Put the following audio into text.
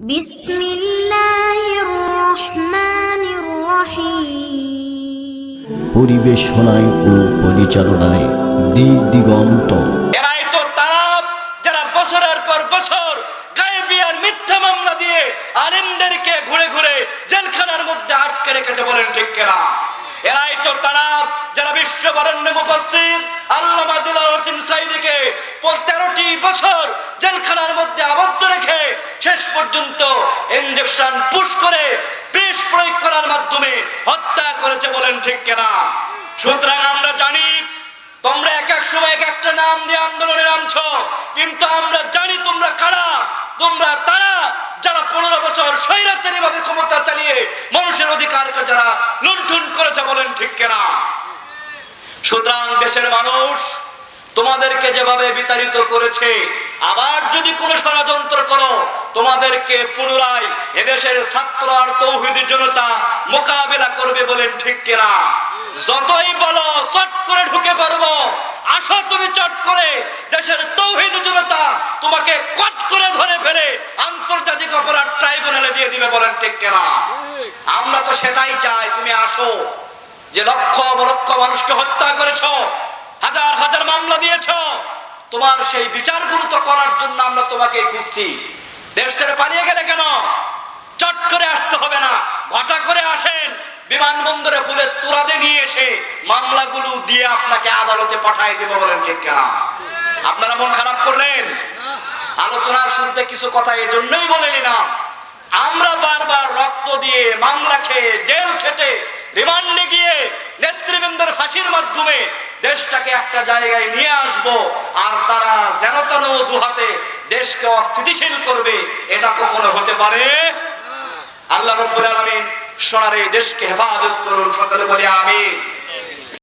বিসমিল্লাহির রহমানির রহিম। পরিবেশনায় ও পরিচালনায় দিক দিগন্ত। এরাই তো তারা যারা বছরের পর বছর গায়েবী আর মিথ্যা মামলা দিয়ে আলেমদেরকে ঘুরে ঘুরে জেলখানার মধ্যে আটকে রেখেছে, বলেন ঠিক কিনা? এরাই তো তারা যারা বিশ্ববরেণ্য মুফাসসির আল্লামা দিলওয়ার হোসেন সাঈদীকে 13টি বছর জেলখানার মধ্যে আবদ্ধ রেখে শেষ পর্যন্ত ইনজেকশন পুশ করে বিষ প্রয়োগ করার মাধ্যমে হত্যা করেছে, বলেন ঠিক কিনা? সুতরাং আমরা জানি তোমরা এক এক সময় এক একটা নাম দিয়ে আন্দোলনে নামছো, কিন্তু আমরা জানি তোমরা কারা। তোমরা তারা যারা 15 বছর স্বৈরাচারী ভাবে ক্ষমতা চালিয়ে মানুষের অধিকারকে যারা লুণ্ঠন করেছে, বলেন ঠিক কিনা? সুতরাং দেশের মানুষ তোমাদেরকে যেভাবে বিতাড়িত করেছে, আবার যদি কোনো ষড়যন্ত্র করো তোমাদেরকে পুনরায় এদেশের ছাত্র আর তৌহিদি জনতা মোকাবেলা করবে, বলেন ঠিক কিনা? যতই বলো চট করে ঢুকে পারবো, আসো তুমি চট করে, দেশের তৌহিদি জনতা তোমাকে কট করে ধরে ফেলে আন্তর্জাতিক অপরাধ ট্রাইব্যুনালে দিয়ে দিবে, বলেন ঠিক কিনা? আমরা তো সেটাই চাই, তুমি আসো। যে লক্ষ লক্ষ মানুষকে হত্যা করেছো, হাজার হাজার মামলা দিয়েছো, তোমার সেই বিচারগুলো তো করার জন্য আমরা তোমাকে খুঁজছি। দেশ ছেড়ে পালিয়ে গেলে কেন? চট করে আসতে হবে না, ঘটা করে আসেন, বিমানবন্দরে ফুলের তোড়াতে নিয়ে এসে মামলাগুলো দিয়ে আপনাকে আদালতে পাঠিয়ে দেব, বলেন ঠিক কিনা? আপনারা মন খারাপ করলেন? আলোচনার শুরুতে কিছু কথা এই জন্যই বলে নিলাম, আমরা বারবার রক্ত দিয়ে মামলা খেয়ে জেল খেটে রিমান্ডে গিয়ে নেতৃবৃন্দের ফাঁসির মাধ্যমে দেশটাকে একটা জায়গায় নিয়ে আসব, আর তারা যেন তেন অজুহাতে দেশকে অস্থিতিশীল করবে, এটা কখনো হতে পারে? আল্লাহ রাব্বুল আলামিন সোনার এই দেশকে হেফাজত করুন, সকলে বলি আমিন।